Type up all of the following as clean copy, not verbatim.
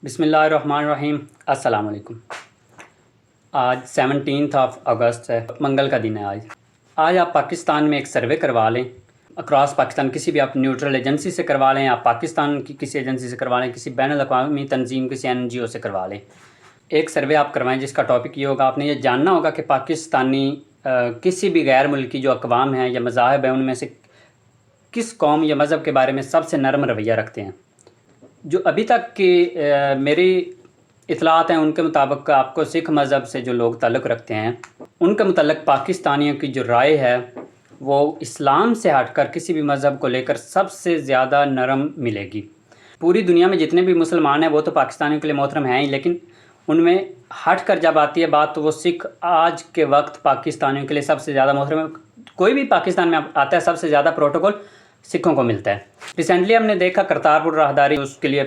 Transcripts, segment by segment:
بسم اللہ الرحمن الرحیم۔ السلام علیکم۔ آج 17 اگست ہے، منگل کا دن ہے۔ آج آپ پاکستان میں ایک سروے کروا لیں، اکراس پاکستان کسی بھی آپ نیوٹرل ایجنسی سے کروا لیں، آپ پاکستان کی کسی ایجنسی سے کروا لیں، کسی بین الاقوامی تنظیم کسی NGO سے کروا لیں۔ ایک سروے آپ کروائیں جس کا ٹاپک یہ ہوگا، آپ نے یہ جاننا ہوگا کہ پاکستانی کسی بھی غیر ملکی جو اقوام ہیں یا مذاہب ہیں ان میں سے کس قوم یا مذہب کے بارے میں سب سے نرم رویہ رکھتے ہیں۔ جو ابھی تک کی میری اطلاعات ہیں ان کے مطابق آپ کو سکھ مذہب سے جو لوگ تعلق رکھتے ہیں ان کے متعلق پاکستانیوں کی جو رائے ہے وہ اسلام سے ہٹ کر کسی بھی مذہب کو لے کر سب سے زیادہ نرم ملے گی۔ پوری دنیا میں جتنے بھی مسلمان ہیں وہ تو پاکستانیوں کے لیے محترم ہیں ہی، لیکن ان میں ہٹ کر جب آتی ہے بات تو وہ سکھ آج کے وقت پاکستانیوں کے لیے سب سے زیادہ محترم ہے۔ کوئی بھی پاکستان میں آتا ہے سب سے زیادہ پروٹوکول سکھوں کو ملتا ہے۔ ریسنٹلی ہم نے دیکھا کرتارپور راہداری، اس کے لیے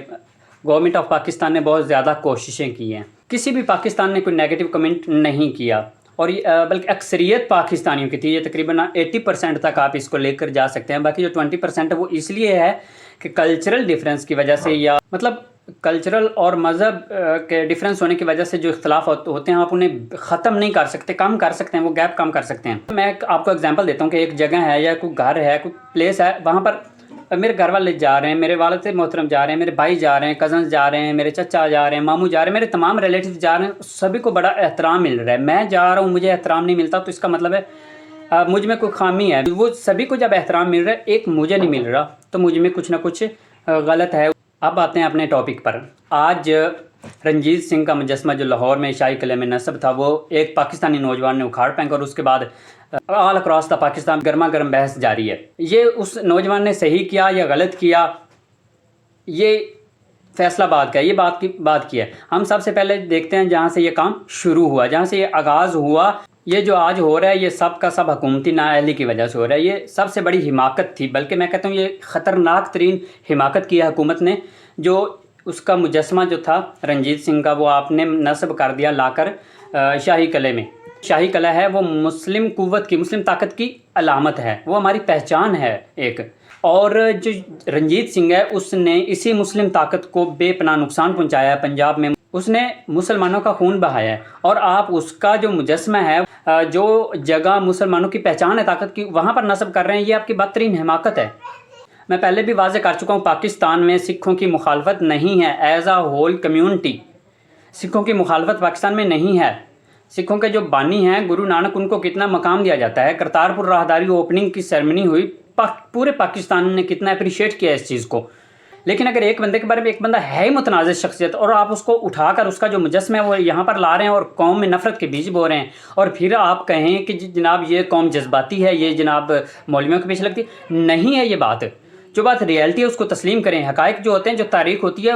گورنمنٹ آف پاکستان نے بہت زیادہ کوششیں کی ہیں، کسی بھی پاکستان نے کوئی نیگیٹو کمنٹ نہیں کیا، اور بلکہ اکثریت پاکستانیوں کی تھی۔ یہ تقریباً 80% تک آپ اس کو لے کر جا سکتے ہیں۔ باقی جو 20% ہے وہ اس لیے ہے کہ کلچرل ڈیفرنس کی وجہ سے، یا مطلب کلچرل اور مذہب کے ڈیفرنس ہونے کی وجہ سے جو اختلاف ہوتے ہیں آپ انہیں ختم نہیں کر سکتے، کم کر سکتے ہیں، وہ گیپ کم کر سکتے ہیں۔ میں آپ کو اگزامپل دیتا ہوں کہ ایک جگہ ہے یا کوئی گھر ہے، کوئی پلیس ہے، وہاں پر میرے گھر والے جا رہے ہیں، میرے والد محترم جا رہے ہیں، میرے بھائی جا رہے ہیں، کزنز جا رہے ہیں، میرے چچا جا رہے ہیں، ماموں جا رہے ہیں، میرے تمام ریلیٹیو جا رہے ہیں، سبھی کو بڑا احترام مل رہا ہے۔ میں جا رہا ہوں مجھے احترام نہیں ملتا، تو اس کا مطلب ہے مجھ میں کوئی خامی ہے۔ وہ سبھی کو جب احترام مل رہا ہے، ایک مجھے نہیں مل رہا، تو مجھ میں کچھ نہ کچھ غلط ہے۔ اب آتے ہیں اپنے ٹاپک پر۔ آج رنجیت سنگھ کا مجسمہ جو لاہور میں شاہی قلعے میں نصب تھا، وہ ایک پاکستانی نوجوان نے اکھاڑ پھینکا، اور اس کے بعد آل اکراس دا پاکستان گرما گرم بحث جاری ہے۔ یہ اس نوجوان نے صحیح کیا یا غلط کیا، یہ فیصلہ بعد کا ہے، یہ بات کی ہے۔ ہم سب سے پہلے دیکھتے ہیں جہاں سے یہ کام شروع ہوا، جہاں سے یہ آغاز ہوا۔ یہ جو آج ہو رہا ہے یہ سب کا سب حکومتی نااہلی کی وجہ سے ہو رہا ہے۔ یہ سب سے بڑی حماقت تھی، بلکہ میں کہتا ہوں یہ خطرناک ترین حماقت کی ہے حکومت نے، جو اس کا مجسمہ جو تھا رنجیت سنگھ کا، وہ آپ نے نصب کر دیا لا کر شاہی قلعے میں۔ شاہی قلعہ ہے وہ مسلم قوت کی، مسلم طاقت کی علامت ہے، وہ ہماری پہچان ہے ایک۔ اور جو رنجیت سنگھ ہے اس نے اسی مسلم طاقت کو بے پناہ نقصان پہنچایا ہے پنجاب میں، اس نے مسلمانوں کا خون بہایا ہے، اور آپ اس کا جو مجسمہ ہے جو جگہ مسلمانوں کی پہچان ہے طاقت کی، وہاں پر نصب کر رہے ہیں۔ یہ آپ کی بدترین حماقت ہے۔ میں پہلے بھی واضح کر چکا ہوں، پاکستان میں سکھوں کی مخالفت نہیں ہے ایز اے ہول کمیونٹی۔ سکھوں کی مخالفت پاکستان میں نہیں ہے۔ سکھوں کے جو بانی ہیں گرو نانک، ان کو کتنا مقام دیا جاتا ہے۔ کرتارپور راہداری اوپننگ کی سیرمنی ہوئی، پورے پاکستان نے کتنا اپریشیٹ کیا اس چیز کو۔ لیکن اگر ایک بندے کے بارے میں، ایک بندہ ہے ہی متنازع شخصیت، اور آپ اس کو اٹھا کر اس کا جو مجسمہ ہے وہ یہاں پر لا رہے ہیں اور قوم میں نفرت کے بیج بو رہے ہیں، اور پھر آپ کہیں کہ جناب یہ قوم جذباتی ہے، یہ جناب مولویوں کے پیچھے لگتی ہے، نہیں ہے یہ بات۔ جو بات ریئلٹی ہے اس کو تسلیم کریں۔ حقائق جو ہوتے ہیں، جو تاریخ ہوتی ہے،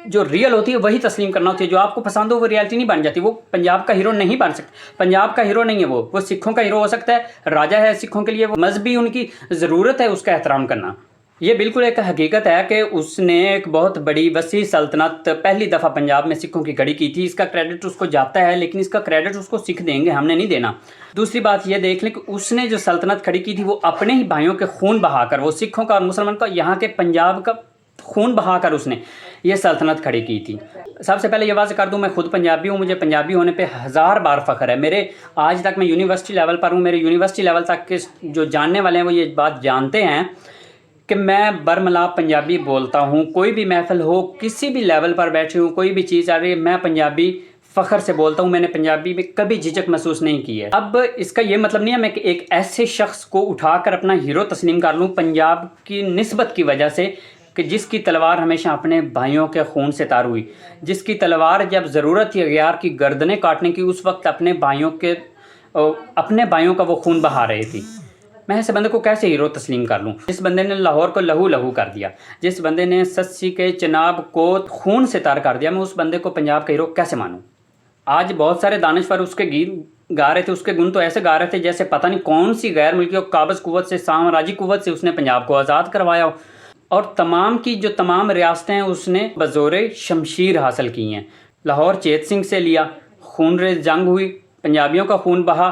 جو ریئل ہوتی ہے وہی تسلیم کرنا ہوتی ہے۔ جو آپ کو پسند ہو وہ ریئلٹی نہیں بن جاتی۔ وہ پنجاب کا ہیرو نہیں بن سکتا، پنجاب کا ہیرو نہیں ہے وہ سکھوں کا ہیرو ہو سکتا ہے، راجہ ہے سکھوں کے لیے، وہ مذہبی ان کی ضرورت ہے اس کا احترام کرنا۔ یہ بالکل ایک حقیقت ہے کہ اس نے ایک بہت بڑی وسیع سلطنت پہلی دفعہ پنجاب میں سکھوں کی کھڑی کی تھی۔ اس کا کریڈٹ اس کو جاتا ہے، لیکن اس کا کریڈٹ اس کو سکھ دیں گے، ہم نے نہیں دینا۔ دوسری بات یہ دیکھ لیں کہ اس نے جو سلطنت کھڑی کی تھی وہ اپنے ہی بھائیوں کے خون بہا کر، وہ سکھوں کا اور مسلمان کا، یہاں کے پنجاب کا خون بہا کر اس نے یہ سلطنت کھڑی کی تھی۔ سب سے پہلے یہ واضح کر دوں، میں خود پنجابی ہوں، مجھے پنجابی ہونے پہ 1000 بار فخر ہے۔ میرے آج تک میں یونیورسٹی لیول پر ہوں، میرے یونیورسٹی لیول تک کے جو جاننے والے ہیں وہ یہ بات جانتے ہیں کہ میں برملا پنجابی بولتا ہوں۔ کوئی بھی محفل ہو، کسی بھی لیول پر بیٹھے ہوں، کوئی بھی چیز آ رہی ہے، میں پنجابی فخر سے بولتا ہوں۔ میں نے پنجابی میں کبھی جھجک محسوس نہیں کی ہے۔ اب اس کا یہ مطلب نہیں ہے میں ایک ایسے شخص کو اٹھا کر اپنا ہیرو تسلیم کر لوں پنجاب کی نسبت کی وجہ سے، کہ جس کی تلوار ہمیشہ اپنے بھائیوں کے خون سے تار ہوئی، جس کی تلوار جب ضرورت تھی اغیار کی گردنیں کاٹنے کی، اس وقت اپنے بھائیوں کا وہ خون بہا رہی تھی۔ میں ایسے بندے کو کیسے ہیرو تسلیم کر لوں؟ جس بندے نے لاہور کو لہو لہو کر دیا، جس بندے نے سسی کے چناب کو خون سے تار کر دیا، میں اس بندے کو پنجاب کا ہیرو کیسے مانوں؟ آج بہت سارے دانشور اس کے گیت گا رہے تھے، اس کے گن تو ایسے گا رہے تھے جیسے پتہ نہیں کون سی غیر ملکی اور قابض قوت سے، سامراجی قوت سے اس نے پنجاب کو آزاد کروایا ہو، اور تمام کی جو تمام ریاستیں اس نے بزور شمشیر حاصل کی ہیں۔ لاہور چیت سنگھ سے لیا، خون ریز جنگ ہوئی، پنجابیوں کا خون بہا،